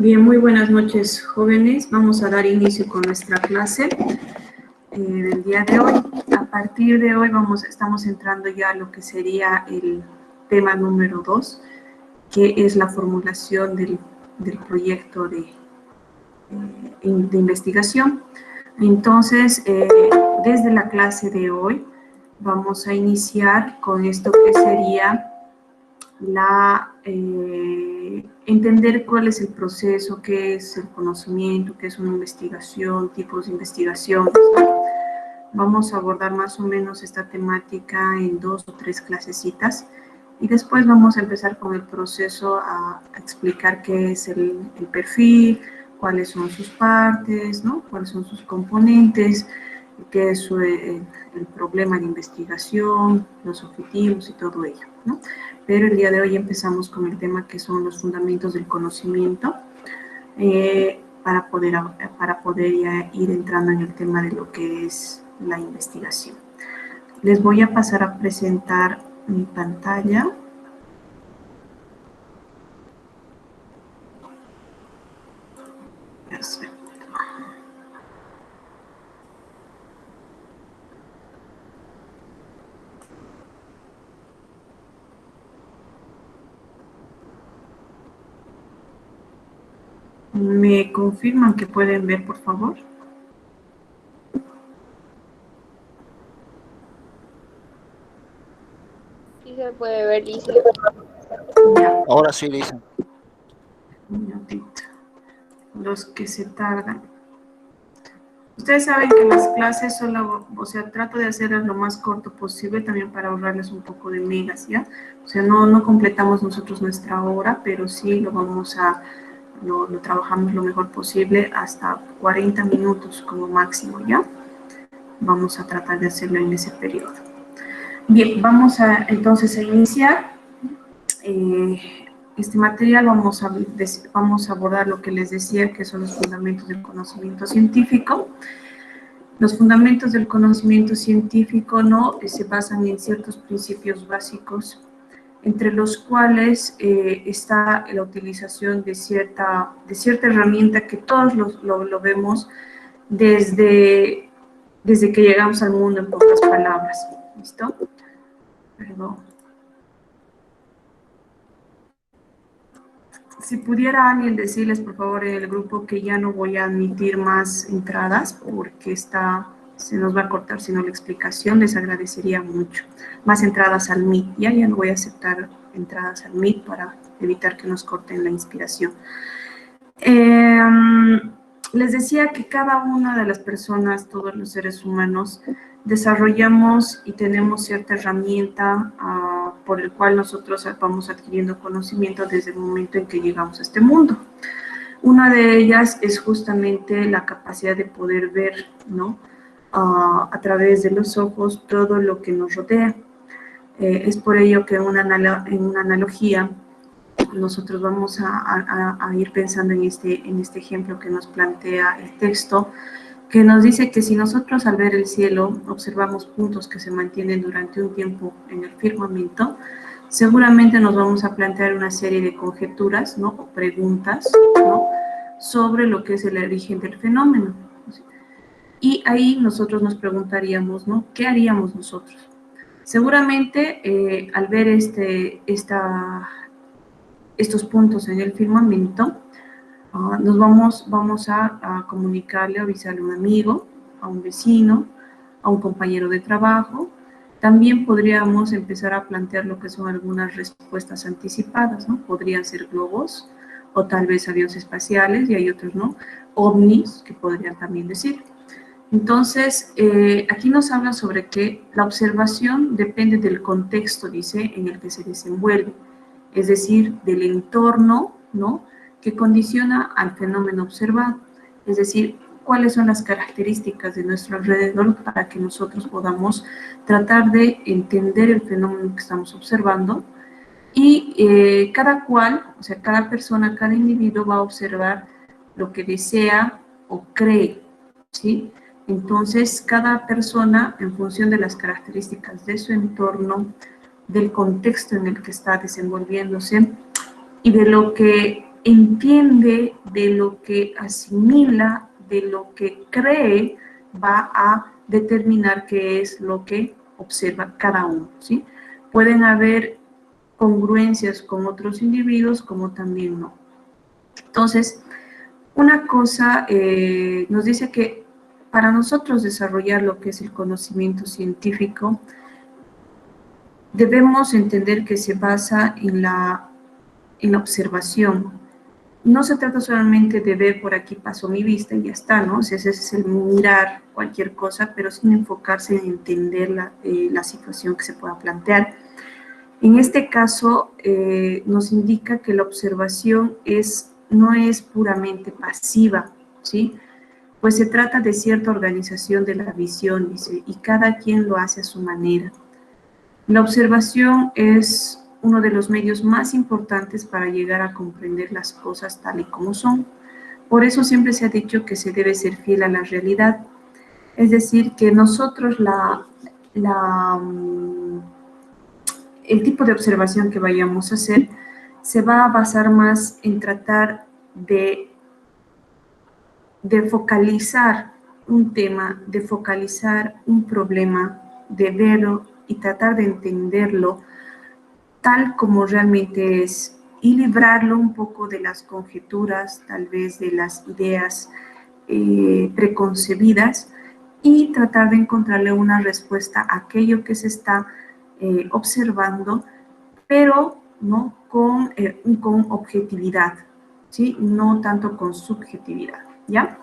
Bien, muy buenas noches, jóvenes. Vamos a dar inicio con nuestra clase del día de hoy. A partir de hoy estamos entrando ya a lo que sería el tema número 2, que es la formulación del proyecto de investigación. Entonces, desde la clase de hoy, vamos a iniciar con esto que sería entender cuál es el proceso, qué es el conocimiento, qué es una investigación, tipos de investigaciones. Vamos a abordar más o menos esta temática en 2 o 3 clasecitas y después vamos a empezar con el proceso a explicar qué es el perfil, cuáles son sus partes, ¿no? Cuáles son sus componentes, qué es el problema de investigación, los objetivos y todo ello, ¿no? Pero el día de hoy empezamos con el tema que son los fundamentos del conocimiento, para poder ya ir entrando en el tema de lo que es la investigación. Les voy a pasar a presentar mi pantalla. Perfecto. ¿Me confirman que pueden ver, por favor? Sí se puede ver, Lisa. Ahora sí, Lisa. Un minutito. Los que se tardan. Ustedes saben que las clases solo, o sea, trato de hacerlas lo más corto posible también para ahorrarles un poco de megas, ¿ya? O sea, no completamos nosotros nuestra hora, pero sí lo trabajamos lo mejor posible hasta 40 minutos como máximo, ¿ya? Vamos a tratar de hacerlo en ese periodo. Bien, vamos entonces a iniciar. Este material vamos a abordar lo que les decía, que son los fundamentos del conocimiento científico. Los fundamentos del conocimiento científico, ¿no?, se basan en ciertos principios básicos, entre los cuales está la utilización de cierta herramienta que todos lo vemos desde que llegamos al mundo, en pocas palabras. ¿Listo? Perdón. Si pudiera alguien decirles, por favor, en el grupo que ya no voy a admitir más entradas porque se nos va a cortar si no la explicación, les agradecería mucho. Más entradas al Meet, ya no voy a aceptar entradas al Meet para evitar que nos corten la inspiración. Les decía que cada una de las personas, todos los seres humanos, desarrollamos y tenemos cierta herramienta por el cual nosotros vamos adquiriendo conocimiento desde el momento en que llegamos a este mundo. Una de ellas es justamente la capacidad de poder ver, ¿no?, a través de los ojos todo lo que nos rodea. Es por ello que en una analogía nosotros vamos a ir pensando en este ejemplo que nos plantea el texto, que nos dice que si nosotros al ver el cielo observamos puntos que se mantienen durante un tiempo en el firmamento, seguramente nos vamos a plantear una serie de conjeturas, ¿no?, o preguntas, ¿no?, sobre lo que es el origen del fenómeno. Y ahí nosotros nos preguntaríamos, ¿no?, ¿qué haríamos nosotros? Seguramente al ver estos puntos en el firmamento, nos vamos a comunicarle, a avisarle a un amigo, a un vecino, a un compañero de trabajo. También podríamos empezar a plantear lo que son algunas respuestas anticipadas, ¿no? Podrían ser globos o tal vez aviones espaciales, y hay otros, ¿no?, ovnis, que podrían también decir. Entonces, aquí nos habla sobre que la observación depende del contexto, dice, en el que se desenvuelve, es decir, del entorno, ¿no?, que condiciona al fenómeno observado, es decir, cuáles son las características de nuestro alrededor para que nosotros podamos tratar de entender el fenómeno que estamos observando. Y cada cual, o sea, cada persona, cada individuo va a observar lo que desea o cree, ¿sí? Entonces, cada persona, en función de las características de su entorno, del contexto en el que está desenvolviéndose y de lo que entiende, de lo que asimila, de lo que cree, va a determinar qué es lo que observa cada uno, ¿sí? Pueden haber congruencias con otros individuos, como también no. Entonces, una cosa nos dice que para nosotros desarrollar lo que es el conocimiento científico, debemos entender que se basa en la observación. No se trata solamente de ver por aquí pasó mi vista y ya está, ¿no? O sea, ese es el mirar cualquier cosa, pero sin enfocarse en entender la situación que se pueda plantear. En este caso, nos indica que la observación no es puramente pasiva, ¿sí? Pues se trata de cierta organización de la visión, dice, y cada quien lo hace a su manera. La observación es uno de los medios más importantes para llegar a comprender las cosas tal y como son. Por eso siempre se ha dicho que se debe ser fiel a la realidad. Es decir, que nosotros el tipo de observación que vayamos a hacer se va a basar más en tratar de focalizar un tema, de focalizar un problema, de verlo y tratar de entenderlo tal como realmente es, y librarlo un poco de las conjeturas, tal vez de las ideas preconcebidas, y tratar de encontrarle una respuesta a aquello que se está observando, pero no con objetividad, ¿sí? No tanto con subjetividad, ¿ya?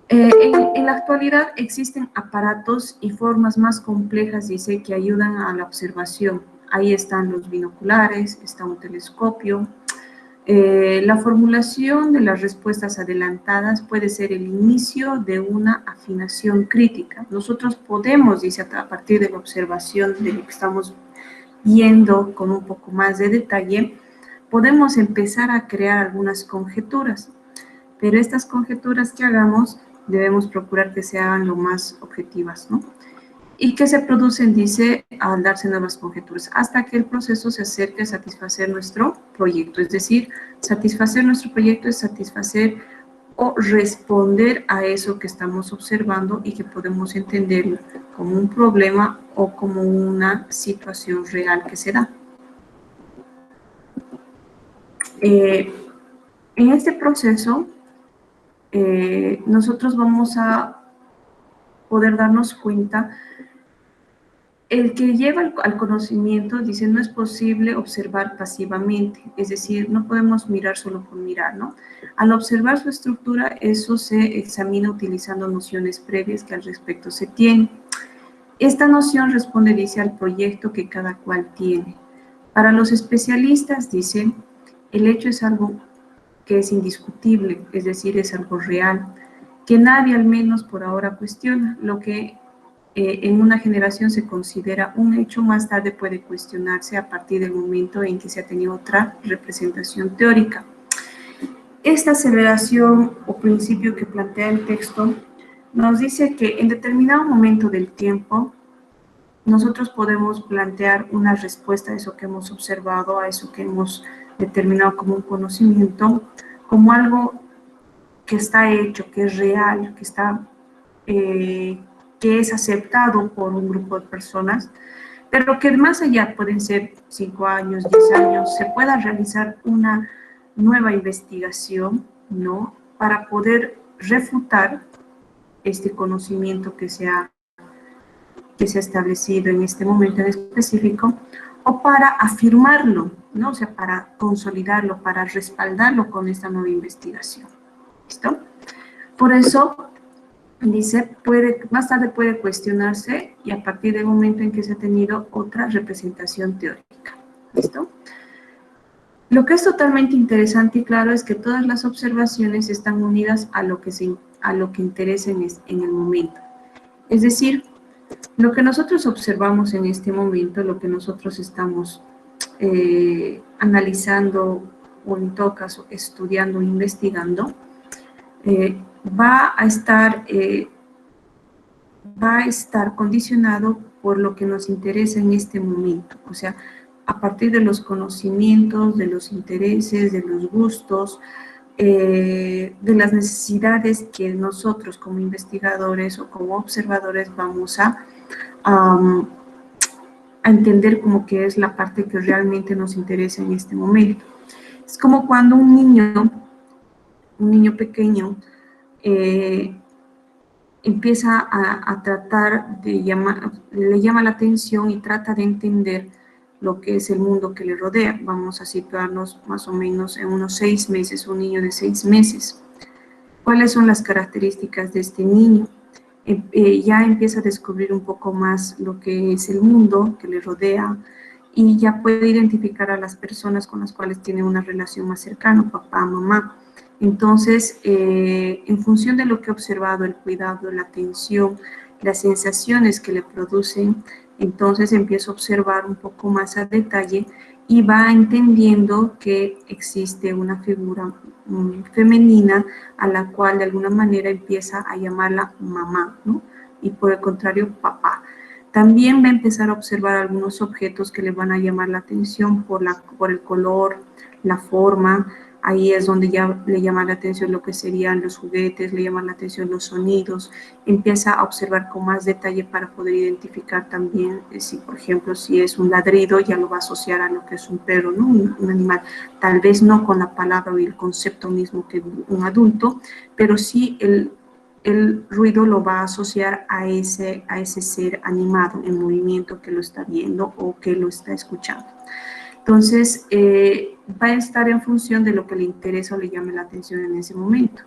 En la actualidad existen aparatos y formas más complejas, dice, que ayudan a la observación. Ahí están los binoculares, está un telescopio. La formulación de las respuestas adelantadas puede ser el inicio de una afinación crítica. Nosotros podemos, dice, a partir de la observación de lo que estamos viendo con un poco más de detalle, podemos empezar a crear algunas conjeturas. Pero estas conjeturas que hagamos debemos procurar que sean lo más objetivas, ¿no? Y que se producen, dice, al darse nuevas conjeturas, hasta que el proceso se acerque a satisfacer nuestro proyecto. Es decir, satisfacer nuestro proyecto es satisfacer o responder a eso que estamos observando y que podemos entender como un problema o como una situación real que se da. En este proceso, nosotros vamos a poder darnos cuenta, el que lleva al conocimiento, dice, no es posible observar pasivamente, es decir, no podemos mirar solo por mirar, ¿no? Al observar su estructura, eso se examina utilizando nociones previas que al respecto se tienen. Esta noción responde, dice, al proyecto que cada cual tiene. Para los especialistas, dice, el hecho es algo que es indiscutible, es decir, es algo real, que nadie al menos por ahora cuestiona. Lo que en una generación se considera un hecho, más tarde puede cuestionarse a partir del momento en que se ha tenido otra representación teórica. Esta aseveración o principio que plantea el texto nos dice que en determinado momento del tiempo nosotros podemos plantear una respuesta a eso que hemos observado, a eso que hemos determinado como un conocimiento, como algo que está hecho, que es real, que es aceptado por un grupo de personas, pero que más allá pueden ser 5 años, 10 años, se pueda realizar una nueva investigación, ¿no? Para poder refutar este conocimiento que se ha establecido en este momento en específico, o para afirmarlo, ¿no? O sea, para consolidarlo, para respaldarlo con esta nueva investigación. ¿Listo? Por eso, dice, más tarde puede cuestionarse y a partir del momento en que se ha tenido otra representación teórica. ¿Listo? Lo que es totalmente interesante y claro es que todas las observaciones están unidas a lo que interesa en el momento. Es decir, lo que nosotros observamos en este momento, lo que nosotros estamos analizando o en todo caso estudiando o investigando, va a estar condicionado por lo que nos interesa en este momento. O sea, a partir de los conocimientos, de los intereses, de los gustos, de las necesidades que nosotros como investigadores o como observadores vamos a entender como que es la parte que realmente nos interesa en este momento. Es como cuando un niño pequeño empieza a tratar de le llama la atención y trata de entender lo que es el mundo que le rodea. Vamos a situarnos más o menos en unos 6 meses, un niño de 6 meses. ¿Cuáles son las características de este niño? Ya empieza a descubrir un poco más lo que es el mundo que le rodea y ya puede identificar a las personas con las cuales tiene una relación más cercana, papá, mamá. Entonces, en función de lo que he observado, el cuidado, la atención, las sensaciones que le producen, entonces empiezo a observar un poco más a detalle y va entendiendo que existe una figura femenina a la cual de alguna manera empieza a llamarla mamá, ¿no? Y por el contrario, papá. También va a empezar a observar algunos objetos que le van a llamar la atención por el color, la forma. Ahí es donde ya le llama la atención lo que serían los juguetes, le llaman la atención los sonidos. Empieza a observar con más detalle para poder identificar también si, por ejemplo, si es un ladrido, ya lo va a asociar a lo que es un perro, ¿no? Un animal. Tal vez no con la palabra o el concepto mismo que un adulto, pero sí el ruido lo va a asociar a ese ser animado en movimiento que lo está viendo o que lo está escuchando. Entonces, va a estar en función de lo que le interesa o le llame la atención en ese momento.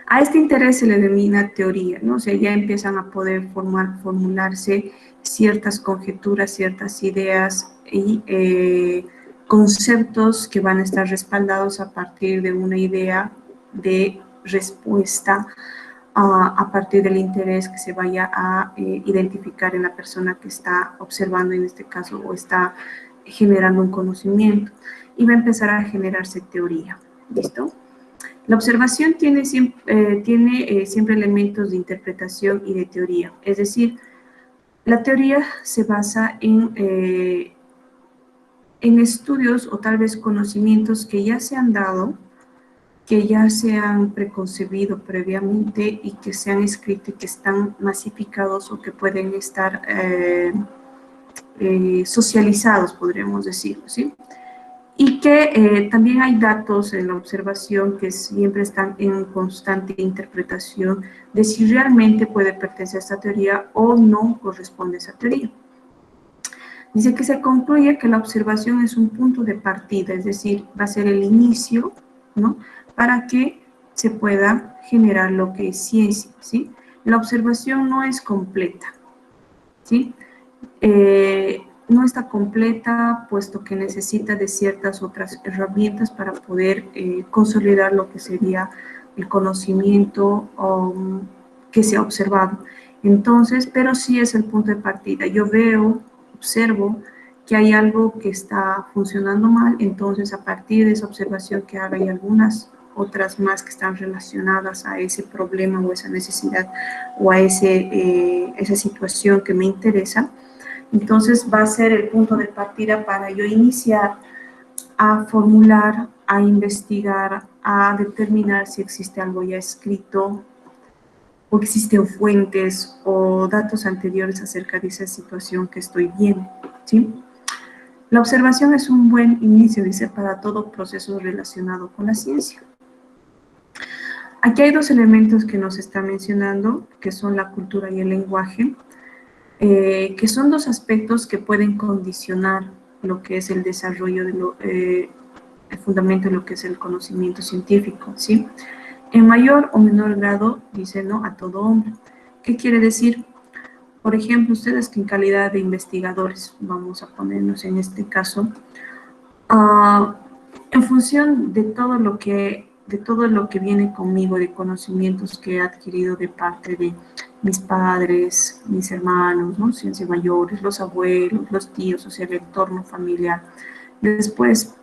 A este interés se le denomina teoría, ¿no? O sea, ya empiezan a poder formularse ciertas conjeturas, ciertas ideas y conceptos que van a estar respaldados a partir de una idea de respuesta a partir del interés que se vaya a identificar en la persona que está observando en este caso o está generando un conocimiento y va a empezar a generarse teoría. ¿Listo? La observación tiene siempre elementos de interpretación y de teoría, es decir, la teoría se basa en estudios o tal vez conocimientos que ya se han dado, que ya se han preconcebido previamente y que se han escrito y que están masificados o que pueden estar socializados, podríamos decirlo, ¿sí? Y que también hay datos en la observación que siempre están en constante interpretación de si realmente puede pertenecer a esta teoría o no corresponde a esa teoría. Dice que se concluye que la observación es un punto de partida, es decir, va a ser el inicio, ¿no?, para que se pueda generar lo que es ciencia, ¿sí? La observación no es completa, ¿sí? No está completa, puesto que necesita de ciertas otras herramientas para poder consolidar lo que sería el conocimiento que se ha observado. Entonces, pero sí es el punto de partida. Yo observo que hay algo que está funcionando mal, entonces a partir de esa observación que haga, hay algunas otras más que están relacionadas a ese problema o esa necesidad o a esa situación que me interesa. Entonces va a ser el punto de partida para yo iniciar a formular, a investigar, a determinar si existe algo ya escrito o existen fuentes o datos anteriores acerca de esa situación que estoy viendo, ¿sí? La observación es un buen inicio, dice, para todo proceso relacionado con la ciencia. Aquí hay dos elementos que nos está mencionando, que son la cultura y el lenguaje, que son dos aspectos que pueden condicionar lo que es el desarrollo el fundamento de lo que es el conocimiento científico, ¿sí? En mayor o menor grado, dice, no a todo hombre. ¿Qué quiere decir? Por ejemplo, ustedes que en calidad de investigadores, vamos a ponernos en este caso, en función de todo lo que viene conmigo, de conocimientos que he adquirido de parte de mis padres, mis hermanos, ¿no?, ciencias mayores, los abuelos, los tíos, o sea, el entorno familiar. Después,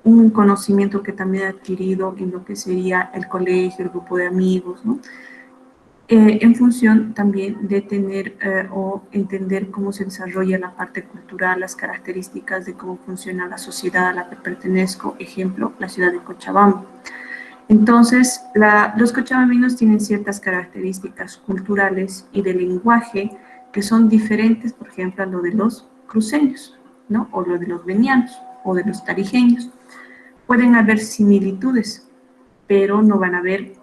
un conocimiento que también he adquirido en lo que sería el colegio, el grupo de amigos, ¿no? en función también de tener o entender cómo se desarrolla la parte cultural, las características de cómo funciona la sociedad a la que pertenezco, ejemplo, la ciudad de Cochabamba. Entonces, los cochabambinos tienen ciertas características culturales y de lenguaje que son diferentes, por ejemplo, a lo de los cruceños, ¿no? O lo de los venianos, o de los tarijeños. Pueden haber similitudes, pero no van a haber,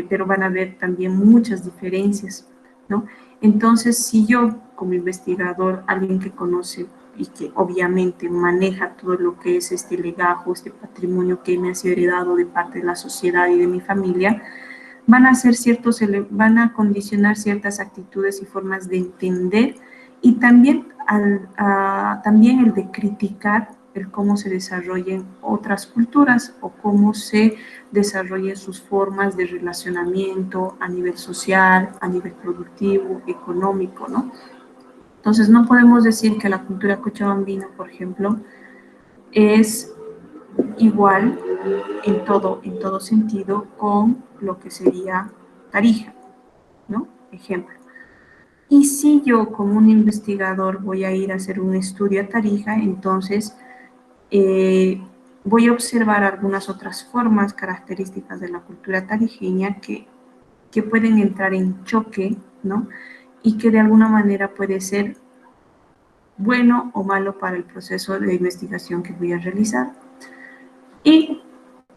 pero van a haber también muchas diferencias, ¿no? Entonces, si yo, como investigador, alguien que conoce y que obviamente maneja todo lo que es este legajo, este patrimonio que me ha sido heredado de parte de la sociedad y de mi familia, van a condicionar ciertas actitudes y formas de entender y también, también el de criticar el cómo se desarrollen otras culturas o cómo se desarrollen sus formas de relacionamiento a nivel social, a nivel productivo, económico, ¿no? Entonces, no podemos decir que la cultura cochabambina, por ejemplo, es igual en todo sentido con lo que sería Tarija, ¿no? Ejemplo. Y si yo como un investigador voy a ir a hacer un estudio a Tarija, entonces voy a observar algunas otras formas, características de la cultura tarijeña que pueden entrar en choque, ¿no? Y que de alguna manera puede ser bueno o malo para el proceso de investigación que voy a realizar. Y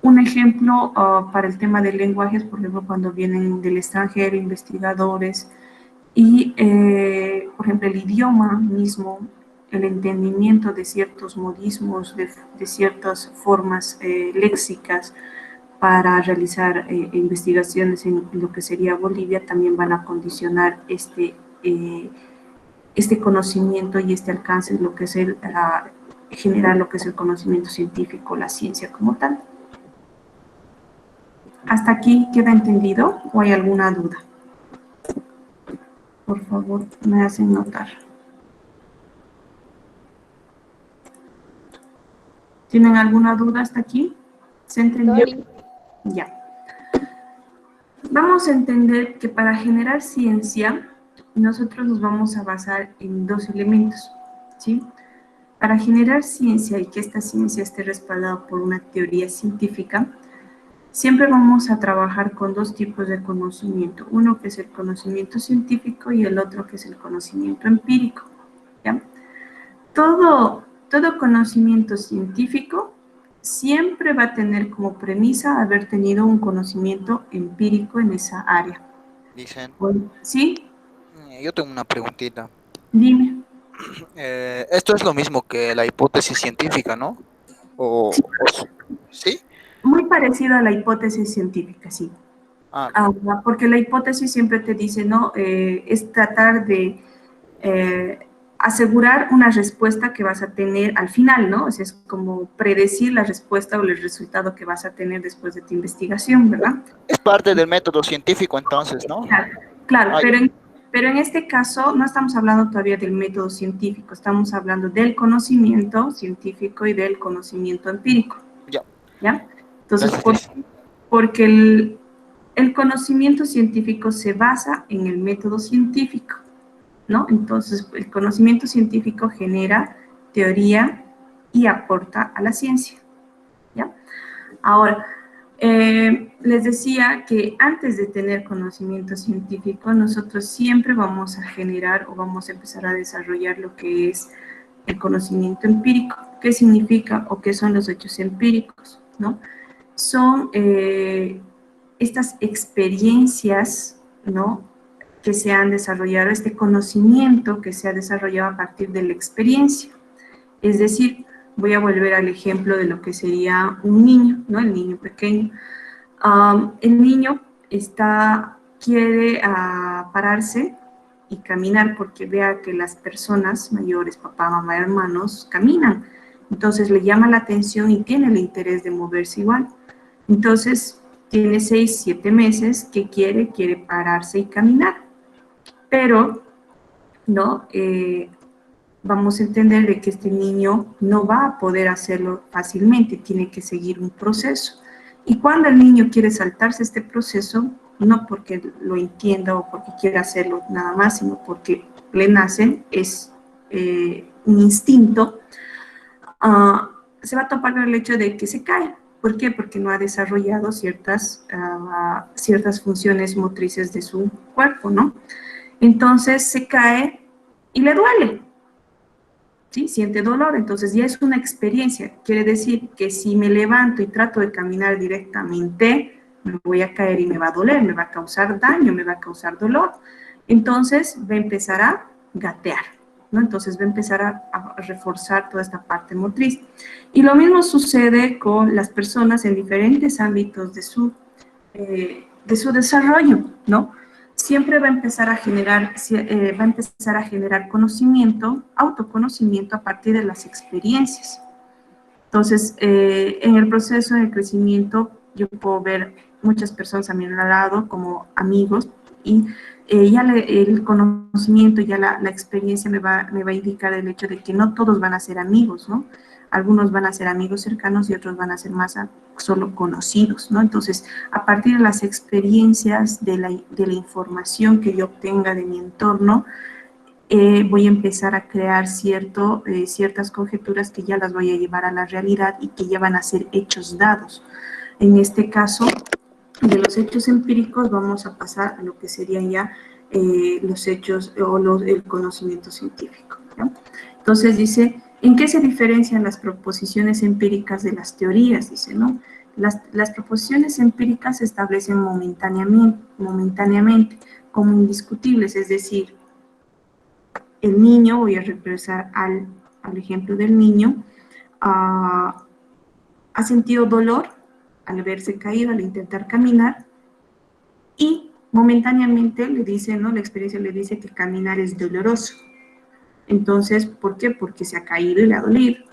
un ejemplo para el tema de lenguajes, por ejemplo, cuando vienen del extranjero investigadores y, por ejemplo, el idioma mismo, el entendimiento de ciertos modismos, de ciertas formas léxicas para realizar investigaciones en lo que sería Bolivia, también van a condicionar este conocimiento y este alcance de lo que es generar lo que es el conocimiento científico, la ciencia como tal. ¿Hasta aquí queda entendido o hay alguna duda? Por favor, me hacen notar. ¿Tienen alguna duda hasta aquí? ¿Se entendió? Ya. Vamos a entender que para generar ciencia, nosotros nos vamos a basar en dos elementos, ¿sí? Para generar ciencia y que esta ciencia esté respaldada por una teoría científica, siempre vamos a trabajar con dos tipos de conocimiento, uno que es el conocimiento científico y el otro que es el conocimiento empírico, ¿ya? Todo conocimiento científico siempre va a tener como premisa haber tenido un conocimiento empírico en esa área. Dicen. ¿Sí? Yo tengo una preguntita. Dime. Esto es lo mismo que la hipótesis científica, ¿no? ¿Sí? Muy parecido a la hipótesis científica, sí. Ah, Porque la hipótesis siempre te dice, ¿no? Es tratar de asegurar una respuesta que vas a tener al final, ¿no? O sea, es como predecir la respuesta o el resultado que vas a tener después de tu investigación, ¿verdad? es parte del método científico entonces, ¿no? Claro, pero en este caso no estamos hablando todavía del método científico, estamos hablando del conocimiento científico y del conocimiento empírico. Ya. ¿Ya? Entonces, Gracias. porque el conocimiento científico se basa en el método científico, ¿no? Entonces, el conocimiento científico genera teoría y aporta a la ciencia, ¿ya? Ahora, les decía que antes de tener conocimiento científico, nosotros siempre vamos a generar o vamos a empezar a desarrollar lo que es el conocimiento empírico. ¿Qué significa o qué son los hechos empíricos, ¿no? Son estas experiencias, ¿no?, que se han desarrollado, este conocimiento que se ha desarrollado a partir de la experiencia. Es decir, voy a volver al ejemplo de lo que sería un niño, ¿no? El niño pequeño. El niño quiere pararse y caminar porque vea que las personas mayores, papá, mamá, hermanos, caminan. Entonces le llama la atención y tiene el interés de moverse igual. Entonces tiene 6, 7 meses que quiere pararse y caminar. Pero, ¿no? Vamos a entender de que este niño no va a poder hacerlo fácilmente, tiene que seguir un proceso. Y cuando el niño quiere saltarse este proceso, no porque lo entienda o porque quiera hacerlo nada más, sino porque le nace, es un instinto, se va a topar con el hecho de que se cae. ¿Por qué? Porque no ha desarrollado ciertas funciones motrices de su cuerpo, ¿no? Entonces se cae y le duele, ¿sí? Siente dolor, entonces ya es una experiencia. Quiere decir que si me levanto y trato de caminar directamente, me voy a caer y me va a doler, me va a causar daño, me va a causar dolor. Entonces va a empezar a gatear, ¿no? Entonces va a empezar a reforzar toda esta parte motriz. Y lo mismo sucede con las personas en diferentes ámbitos de su desarrollo, ¿no? Siempre va a empezar a generar conocimiento, autoconocimiento a partir de las experiencias. Entonces, en el proceso de crecimiento, yo puedo ver muchas personas a mi lado como amigos y ya el conocimiento, ya la experiencia me va a indicar el hecho de que no todos van a ser amigos, ¿no? Algunos van a ser amigos cercanos y otros van a ser más solo conocidos, ¿no? Entonces, a partir de las experiencias, de la información que yo obtenga de mi entorno, voy a empezar a crear ciertas conjeturas que ya las voy a llevar a la realidad y que ya van a ser hechos dados. En este caso, de los hechos empíricos vamos a pasar a lo que serían ya los hechos o el conocimiento científico, ¿no? Entonces dice, ¿en qué se diferencian las proposiciones empíricas de las teorías? Dice, ¿no? Las proposiciones empíricas se establecen momentáneamente como indiscutibles, es decir, el niño, voy a regresar al ejemplo del niño, ha sentido dolor al verse caído, al intentar caminar, y momentáneamente le dice, ¿no? La experiencia le dice que caminar es doloroso. Entonces, ¿por qué? Porque se ha caído y le ha dolido.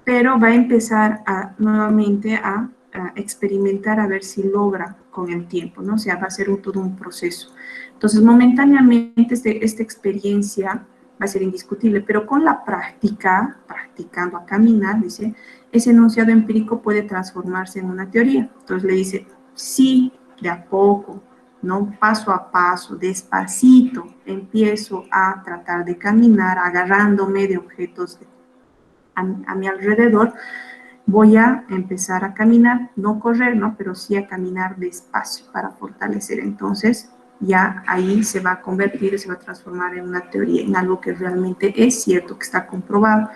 Pero va a empezar nuevamente a experimentar a ver si logra con el tiempo, ¿no? O sea, va a ser todo un proceso. Entonces, momentáneamente esta experiencia va a ser indiscutible, pero con la práctica, practicando a caminar, dice, ese enunciado empírico puede transformarse en una teoría. Entonces le dice, sí, de a poco, ¿no? Paso a paso, despacito, empiezo a tratar de caminar, agarrándome de objetos a mi alrededor, voy a empezar a caminar, no correr, ¿no? Pero sí a caminar despacio para fortalecer. Entonces, ya ahí se va a convertir, se va a transformar en una teoría, en algo que realmente es cierto, que está comprobado,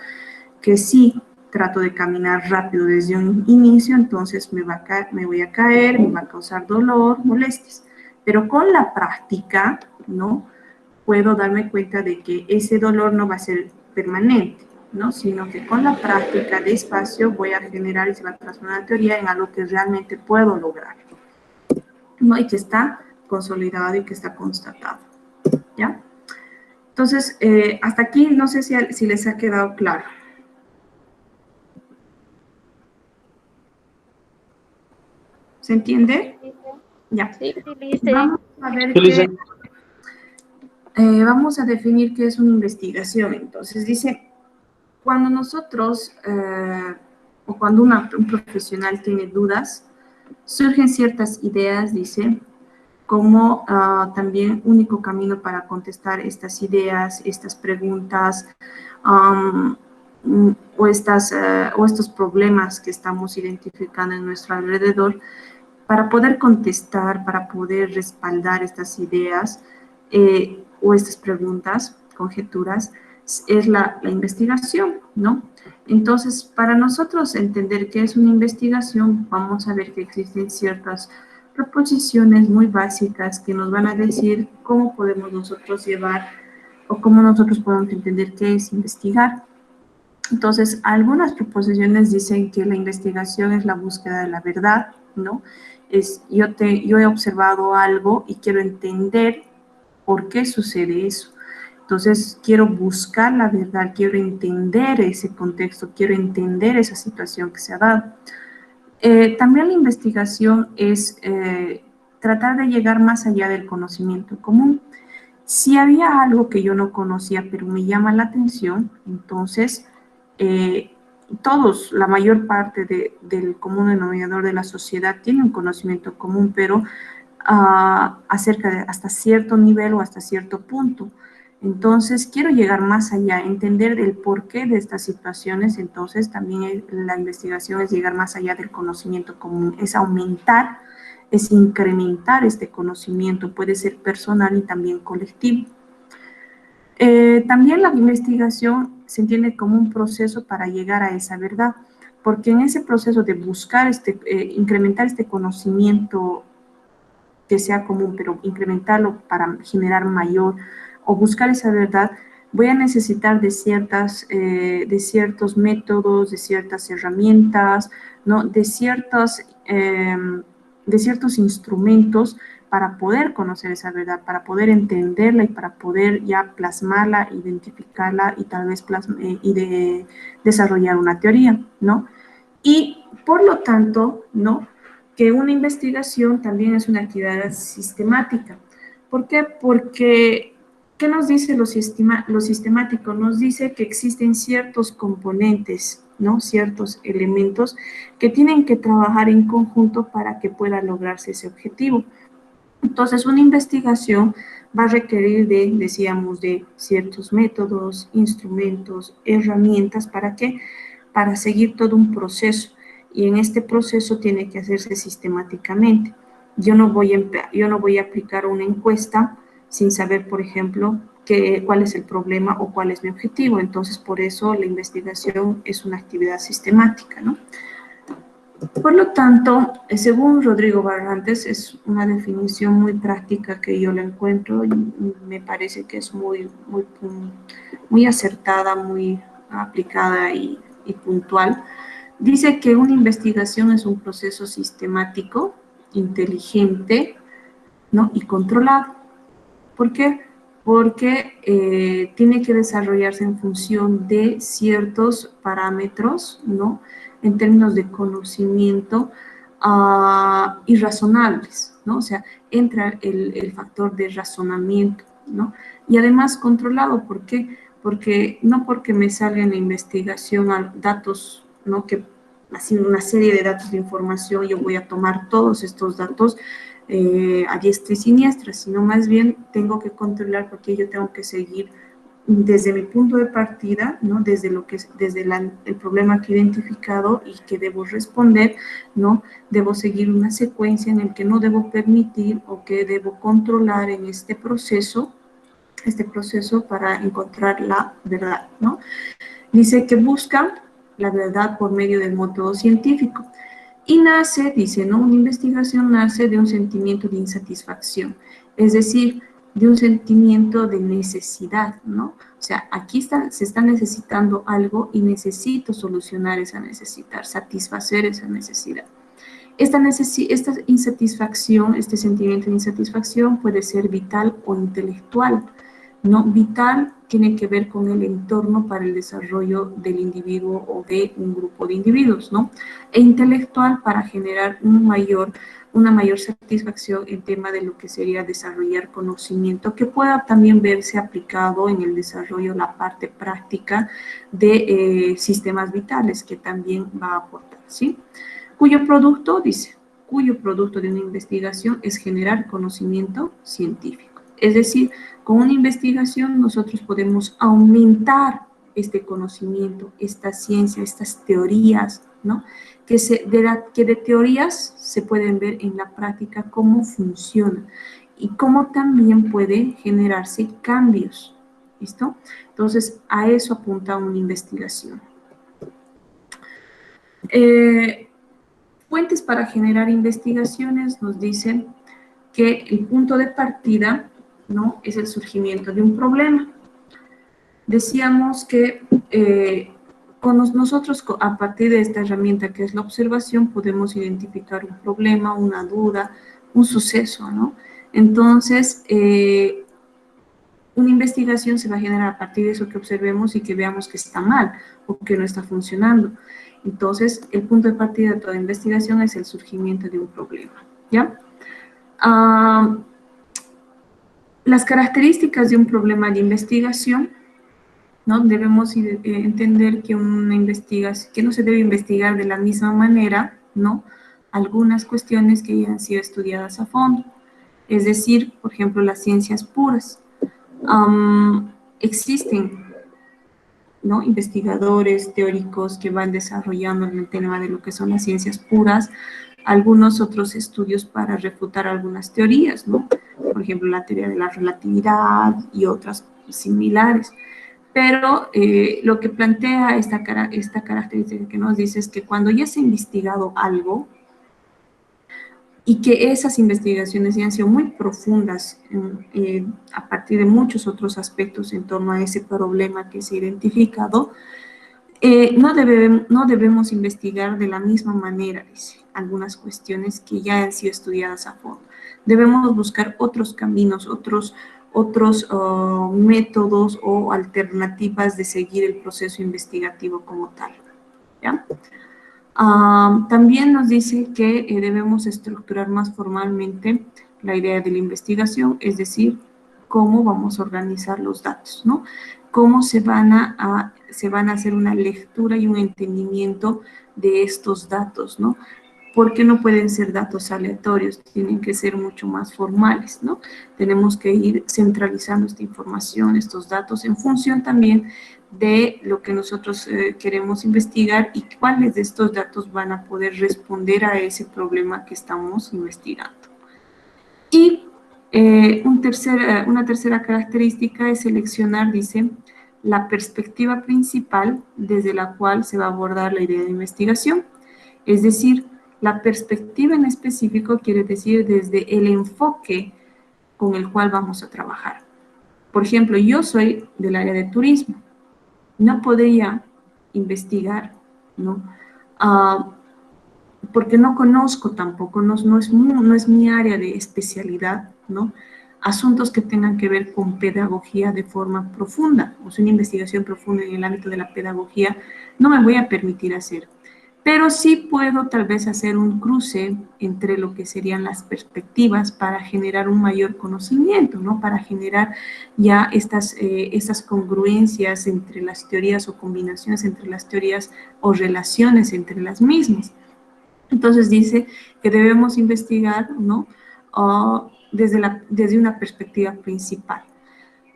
que si trato de caminar rápido desde un inicio, entonces me voy a caer, me va a causar dolor, molestias. Pero con la práctica, ¿no? Puedo darme cuenta de que ese dolor no va a ser permanente, ¿no? Sino que con la práctica, despacio, voy a generar y se va a transformar la teoría en algo que realmente puedo lograr, ¿no? Y que está consolidado y que está constatado, ¿ya? Entonces, hasta aquí no sé si les ha quedado claro. ¿Se entiende? Ya. Sí, listo. Vamos a ver qué... vamos a definir qué es una investigación. Entonces, dice, cuando nosotros, o cuando un profesional tiene dudas, surgen ciertas ideas, dice, como también único camino para contestar estas ideas, estas preguntas, o estos problemas que estamos identificando en nuestro alrededor. Para poder contestar, para poder respaldar estas ideas o estas preguntas, conjeturas, es la investigación, ¿no? Entonces, para nosotros entender qué es una investigación, vamos a ver que existen ciertas proposiciones muy básicas que nos van a decir cómo podemos nosotros llevar o cómo nosotros podemos entender qué es investigar. Entonces, algunas proposiciones dicen que la investigación es la búsqueda de la verdad, ¿no? Yo he observado algo y quiero entender por qué sucede eso. Entonces, quiero buscar la verdad, quiero entender ese contexto, quiero entender esa situación que se ha dado. También la investigación es tratar de llegar más allá del conocimiento común. Si había algo que yo no conocía, pero me llama la atención, entonces la mayor parte del común denominador de la sociedad tiene un conocimiento común, pero acerca de hasta cierto nivel o hasta cierto punto. Entonces, quiero llegar más allá, entender el porqué de estas situaciones. Entonces, también la investigación es llegar más allá del conocimiento común, es aumentar, es incrementar este conocimiento, puede ser personal y también colectivo. También la investigación se entiende como un proceso para llegar a esa verdad, porque en ese proceso de buscar incrementar este conocimiento que sea común, pero incrementarlo para generar mayor o buscar esa verdad, voy a necesitar de ciertos métodos, de ciertas herramientas, ¿no? de ciertos instrumentos para poder conocer esa verdad, para poder entenderla y para poder ya plasmarla, identificarla y tal vez desarrollar una teoría, ¿no? Y por lo tanto, ¿no? Que una investigación también es una actividad sistemática. ¿Por qué? Porque, ¿qué nos dice lo sistemático? Nos dice que existen ciertos componentes, ¿no? Ciertos elementos que tienen que trabajar en conjunto para que pueda lograrse ese objetivo. Entonces, una investigación va a requerir decíamos, de ciertos métodos, instrumentos, herramientas, ¿para qué? Para seguir todo un proceso, y en este proceso tiene que hacerse sistemáticamente. Yo no voy a aplicar una encuesta sin saber, por ejemplo, cuál es el problema o cuál es mi objetivo. Entonces, por eso la investigación es una actividad sistemática, ¿no? Por lo tanto, según Rodrigo Barrantes, es una definición muy práctica que yo la encuentro y me parece que es muy acertada, muy aplicada y puntual. Dice que una investigación es un proceso sistemático, inteligente, ¿no? y controlado. ¿Por qué? Porque tiene que desarrollarse en función de ciertos parámetros, ¿no? En términos de conocimiento irrazonables, ¿no? O sea, entra el factor de razonamiento, ¿no? Y además controlado, ¿por qué? Porque no porque me salga en la investigación datos, ¿no? Que así una serie de datos de información, yo voy a tomar todos estos datos a diestra y siniestra, sino más bien tengo que controlar porque yo tengo que seguir desde mi punto de partida, ¿no? desde el problema que he identificado y que debo responder, ¿no? Debo seguir una secuencia en el que no debo permitir o que debo controlar en este proceso para encontrar la verdad, ¿no? Dice que busca la verdad por medio del método científico. Y nace, dice, ¿no? Una investigación nace de un sentimiento de insatisfacción, es decir, de un sentimiento de necesidad, ¿no? O sea, aquí se está necesitando algo y necesito solucionar esa necesidad, satisfacer esa necesidad. Esta insatisfacción, este sentimiento de insatisfacción puede ser vital o intelectual, ¿no? Vital tiene que ver con el entorno para el desarrollo del individuo o de un grupo de individuos, ¿no? E intelectual para generar una mayor satisfacción en tema de lo que sería desarrollar conocimiento que pueda también verse aplicado en el desarrollo, la parte práctica de sistemas vitales que también va a aportar, ¿sí? Cuyo producto de una investigación es generar conocimiento científico. Es decir, con una investigación nosotros podemos aumentar este conocimiento, esta ciencia, estas teorías, ¿no? Que de teorías se pueden ver en la práctica cómo funciona y cómo también pueden generarse cambios, ¿listo? Entonces, a eso apunta una investigación. Fuentes para generar investigaciones nos dicen que el punto de partida, ¿no? es el surgimiento de un problema. Decíamos que nosotros, a partir de esta herramienta que es la observación, podemos identificar un problema, una duda, un suceso, ¿no? Entonces, una investigación se va a generar a partir de eso que observemos y que veamos que está mal o que no está funcionando. Entonces, el punto de partida de toda investigación es el surgimiento de un problema, ¿ya? Las características de un problema de investigación, ¿no? Debemos entender que que no se debe investigar de la misma manera, ¿no? Algunas cuestiones que ya han sido estudiadas a fondo. es decir, por ejemplo, las ciencias puras. Existen, ¿no?, investigadores teóricos que van desarrollando en el tema de lo que son las ciencias puras, algunos otros estudios para refutar algunas teorías, ¿no? Por ejemplo, la teoría de la relatividad y otras similares. Pero lo que plantea esta característica que nos dice es que cuando ya se ha investigado algo y que esas investigaciones ya han sido muy profundas a partir de muchos otros aspectos en torno a ese problema que se ha identificado, no debemos investigar de la misma manera, dice, algunas cuestiones que ya han sido estudiadas a fondo. Debemos buscar otros caminos, otros métodos o alternativas de seguir el proceso investigativo como tal, ¿ya? También nos dice que debemos estructurar más formalmente la idea de la investigación, es decir, cómo vamos a organizar los datos, ¿no? Cómo se van a hacer una lectura y un entendimiento de estos datos, ¿no? Porque no pueden ser datos aleatorios, tienen que ser mucho más formales, ¿no? Tenemos que ir centralizando esta información, estos datos, en función también de lo que nosotros queremos investigar y cuáles de estos datos van a poder responder a ese problema que estamos investigando. Y una tercera característica es seleccionar, dice, la perspectiva principal desde la cual se va a abordar la idea de investigación. Es decir, la perspectiva en específico quiere decir desde el enfoque con el cual vamos a trabajar. Por ejemplo, yo soy del área de turismo. No podría investigar, ¿no? Porque no conozco tampoco, no es mi área de especialidad, ¿no? Asuntos que tengan que ver con pedagogía de forma profunda, o sea, una investigación profunda en el ámbito de la pedagogía, no me voy a permitir hacer. Pero sí puedo tal vez hacer un cruce entre lo que serían las perspectivas para generar un mayor conocimiento, ¿no? Para generar ya estas congruencias entre las teorías o combinaciones entre las teorías o relaciones entre las mismas. Entonces dice que debemos investigar, ¿no? Desde una perspectiva principal.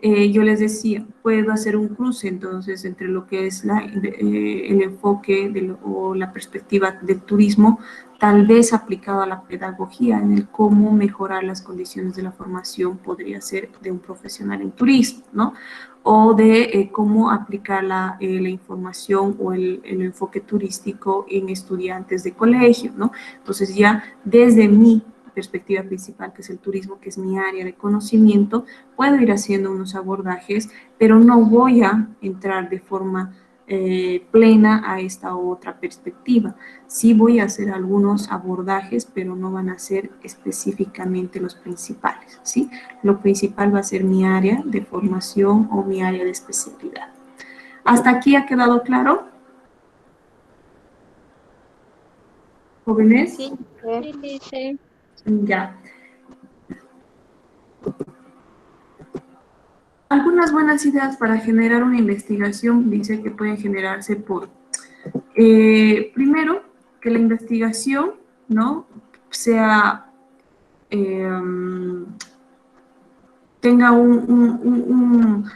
Yo les decía, puedo hacer un cruce entonces entre lo que es el enfoque o la perspectiva del turismo, tal vez aplicado a la pedagogía, en el cómo mejorar las condiciones de la formación podría ser de un profesional en turismo, ¿no? O de cómo aplicar la información o el enfoque turístico en estudiantes de colegio, ¿no? Entonces ya desde mi perspectiva principal, que es el turismo, que es mi área de conocimiento, puedo ir haciendo unos abordajes, pero no voy a entrar de forma plena a esta otra perspectiva. Sí voy a hacer algunos abordajes, pero no van a ser específicamente los principales, ¿sí? Lo principal va a ser mi área de formación o mi área de especialidad. ¿Hasta aquí ha quedado claro? ¿Jóvenes? Sí, Sí. Ya. Algunas buenas ideas para generar una investigación, dice que pueden generarse por, primero, que la investigación, ¿no?, sea, tenga un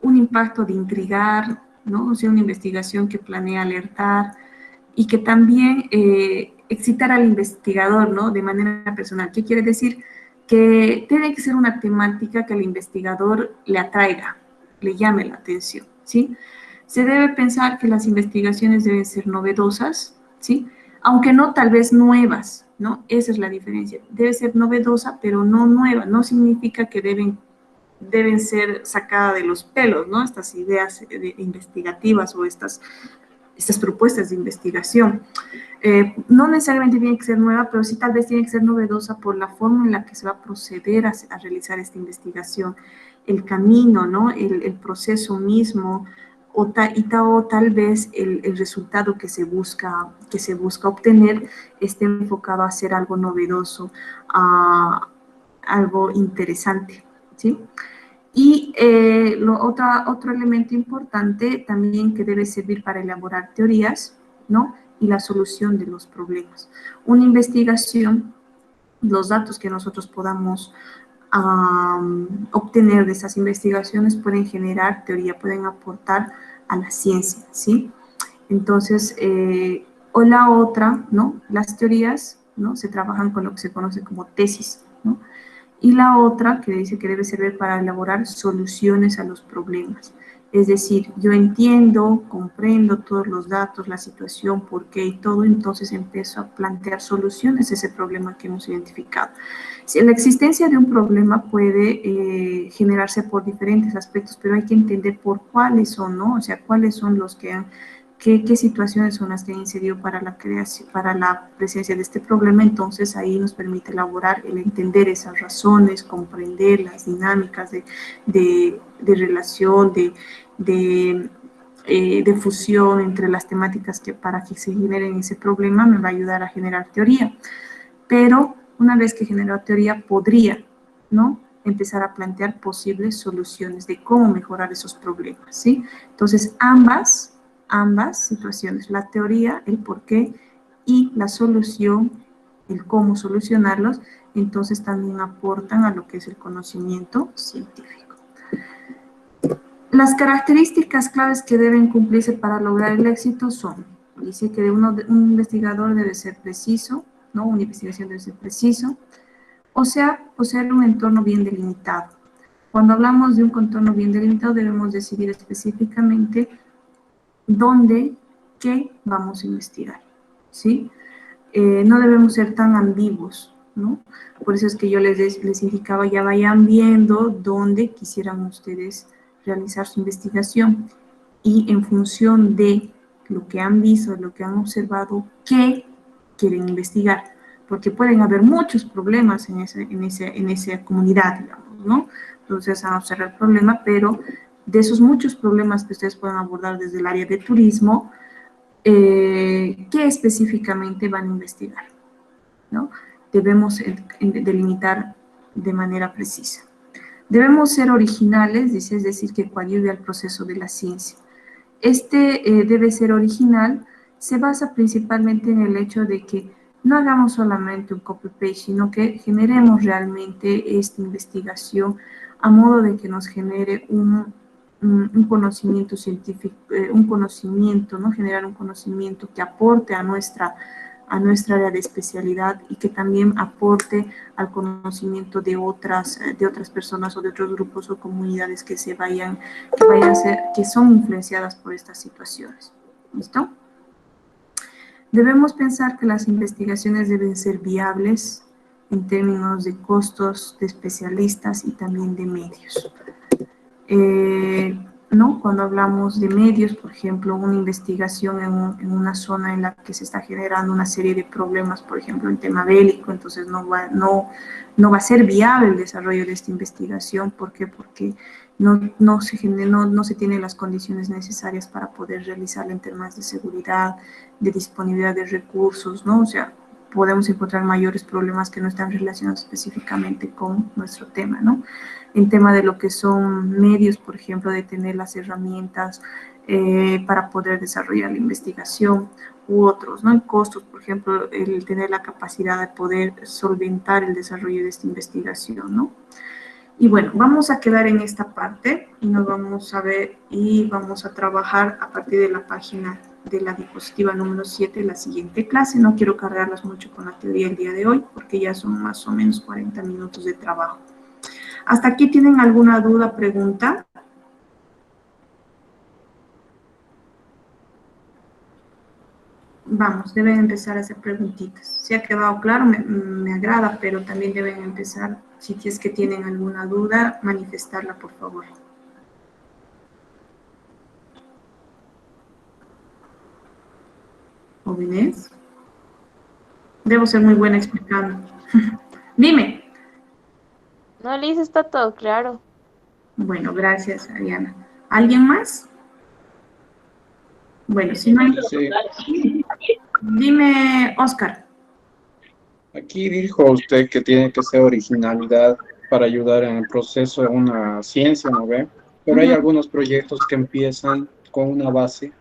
impacto de intrigar, ¿no? O sea, una investigación que planea alertar y que también excitar al investigador, ¿no?, de manera personal. ¿Qué quiere decir? Que tiene que ser una temática que al investigador le atraiga, le llame la atención, ¿sí? Se debe pensar que las investigaciones deben ser novedosas, ¿sí? Aunque no tal vez nuevas, ¿no? Esa es la diferencia. Debe ser novedosa, pero no nueva. No significa que deben ser sacadas de los pelos, ¿no? Estas ideas investigativas o estas propuestas de investigación. No necesariamente tiene que ser nueva, pero sí tal vez tiene que ser novedosa por la forma en la que se va a proceder a realizar esta investigación, el camino, ¿no? El proceso mismo, o tal vez el resultado que se busca obtener esté enfocado a hacer algo novedoso, algo interesante, ¿sí? Y otro elemento importante también que debe servir para elaborar teorías, ¿no?, y la solución de los problemas. Una investigación los datos que nosotros podamos obtener de esas investigaciones pueden generar teoría, pueden aportar a la ciencia, ¿sí? Entonces, o la otra, ¿no? Las teorías, ¿no? Se trabajan con lo que se conoce como tesis, ¿no? Y la otra que dice que debe servir para elaborar soluciones a los problemas. Es decir, yo entiendo, comprendo todos los datos, la situación, por qué y todo, entonces empiezo a plantear soluciones a ese problema que hemos identificado. Si la existencia de un problema puede generarse por diferentes aspectos, pero hay que entender por cuáles son, ¿no? O sea, cuáles son los que han qué situaciones son las que han incidido para la creación, para la presencia de este problema. Entonces ahí nos permite elaborar el entender esas razones, comprender las dinámicas de relación, de fusión entre las temáticas que para que se generen ese problema me va a ayudar a generar teoría. Pero una vez que genero teoría podría, ¿no?, empezar a plantear posibles soluciones de cómo mejorar esos problemas, ¿sí? Entonces, ambas situaciones, la teoría, el por qué, y la solución, el cómo solucionarlos, entonces también aportan a lo que es el conocimiento científico. Las características claves que deben cumplirse para lograr el éxito son, dice que un investigador debe ser preciso, ¿no? Una investigación debe ser preciso, o sea, poseer un entorno bien delimitado. Cuando hablamos de un contorno bien delimitado, debemos decidir específicamente dónde, qué vamos a investigar, ¿sí? No debemos ser tan ambiguos, ¿no? Por eso es que yo les indicaba, ya vayan viendo dónde quisieran ustedes realizar su investigación y en función de lo que han visto, lo que han observado, qué quieren investigar, porque pueden haber muchos problemas en esa comunidad, digamos, ¿no? Entonces van a observar el problema, pero de esos muchos problemas que ustedes pueden abordar desde el área de turismo, ¿qué específicamente van a investigar? ¿No? Debemos delimitar de manera precisa. Debemos ser originales, dice, es decir, que coadyuve al proceso de la ciencia. Este debe ser original, se basa principalmente en el hecho de que no hagamos solamente un copy-paste, sino que generemos realmente esta investigación a modo de que nos genere un conocimiento científico, un conocimiento, ¿no? Generar un conocimiento que aporte a nuestra área de especialidad y que también aporte al conocimiento de otras personas o de otros grupos o comunidades que que son influenciadas por estas situaciones. ¿Listo? Debemos pensar que las investigaciones deben ser viables en términos de costos de especialistas y también de medios. ¿No? Cuando hablamos de medios, por ejemplo, una investigación en una zona en la que se está generando una serie de problemas, por ejemplo, en tema bélico, entonces no va a ser viable el desarrollo de esta investigación. ¿Por qué? Porque no se tienen las condiciones necesarias para poder realizarla en temas de seguridad, de disponibilidad de recursos, ¿no? O sea, podemos encontrar mayores problemas que no están relacionados específicamente con nuestro tema, ¿no? En tema de lo que son medios, por ejemplo, de tener las herramientas para poder desarrollar la investigación u otros, ¿no? En costos, por ejemplo, el tener la capacidad de poder solventar el desarrollo de esta investigación, ¿no? Y bueno, vamos a quedar en esta parte y nos vamos a ver y vamos a trabajar a partir de la página de la diapositiva número 7 la siguiente clase. No quiero cargarlas mucho con la teoría el día de hoy porque ya son más o menos 40 minutos de trabajo. ¿Hasta aquí tienen alguna duda, pregunta? Vamos, deben empezar a hacer preguntitas. Si ha quedado claro, me agrada, pero también deben empezar, si es que tienen alguna duda, manifestarla, por favor. Jóvenes. Debo ser muy buena explicando. Dime. No, Liz, está todo claro. Bueno, gracias, Ariana. ¿Alguien más? Bueno, si no, Sí, dime, Oscar. aquí dijo usted que tiene que ser originalidad para ayudar en el proceso de una ciencia, ¿no ve? Pero hay algunos proyectos que empiezan con una base.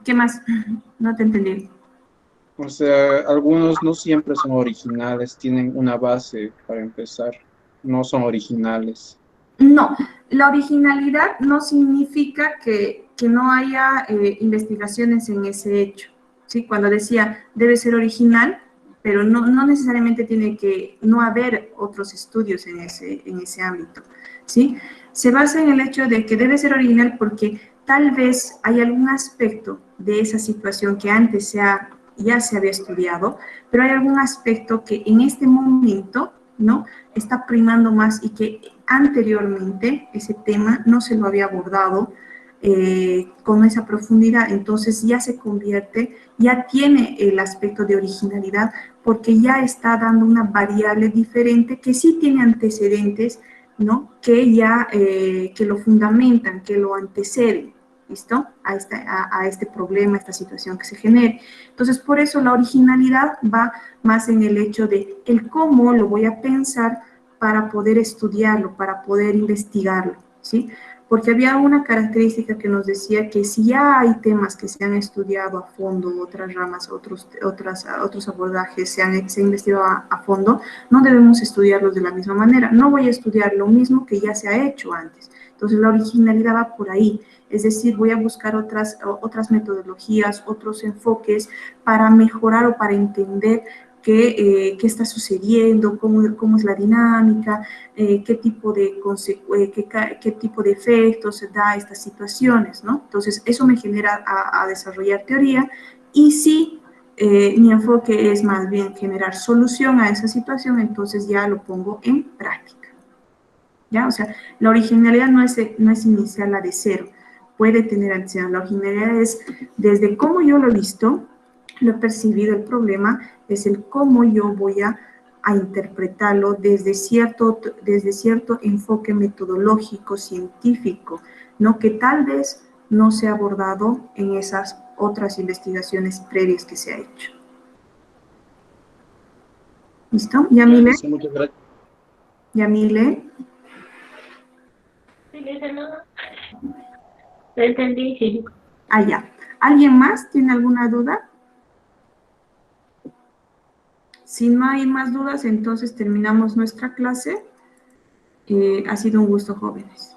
¿Qué más? No te entendí. O sea, algunos no siempre son originales, tienen una base para empezar, no son originales. No, la originalidad no significa que no haya investigaciones en ese hecho, ¿sí? Cuando decía debe ser original, pero no necesariamente tiene que no haber otros estudios en ese ámbito, ¿sí? Se basa en el hecho de que debe ser original porque tal vez hay algún aspecto de esa situación que antes ya se había estudiado, pero hay algún aspecto que en este momento, ¿no?, está primando más y que anteriormente ese tema no se lo había abordado con esa profundidad, entonces ya se convierte, ya tiene el aspecto de originalidad porque ya está dando una variable diferente que sí tiene antecedentes, ¿no?, que ya que lo fundamentan, que lo anteceden, ¿listo? A este problema, a esta situación que se genere. Entonces, por eso la originalidad va más en el hecho de el cómo lo voy a pensar para poder estudiarlo, para poder investigarlo, ¿sí? Porque había una característica que nos decía que si ya hay temas que se han estudiado a fondo, otras ramas, otros abordajes se han investigado a fondo, no debemos estudiarlos de la misma manera. No voy a estudiar lo mismo que ya se ha hecho antes. Entonces, la originalidad va por ahí. Es decir, voy a buscar otras metodologías, otros enfoques para mejorar o para entender qué está sucediendo, cómo es la dinámica, qué tipo de efectos se da a estas situaciones, ¿no? Entonces, eso me genera a desarrollar teoría y si mi enfoque es más bien generar solución a esa situación, entonces ya lo pongo en práctica, ¿ya? O sea, la originalidad no es iniciarla de cero, puede tener acción. La originalidad es desde cómo yo lo he visto, lo he percibido el problema, es el cómo yo voy a interpretarlo desde cierto enfoque metodológico, científico, ¿no?, que tal vez no se ha abordado en esas otras investigaciones previas que se ha hecho. ¿Listo? ¿Yamile? Sí, muchas gracias. ¿Yamile? Sí, no. Lo entendí, sí. Ah, ya. ¿Alguien más tiene alguna duda? Si no hay más dudas, entonces terminamos nuestra clase. Ha sido un gusto, jóvenes.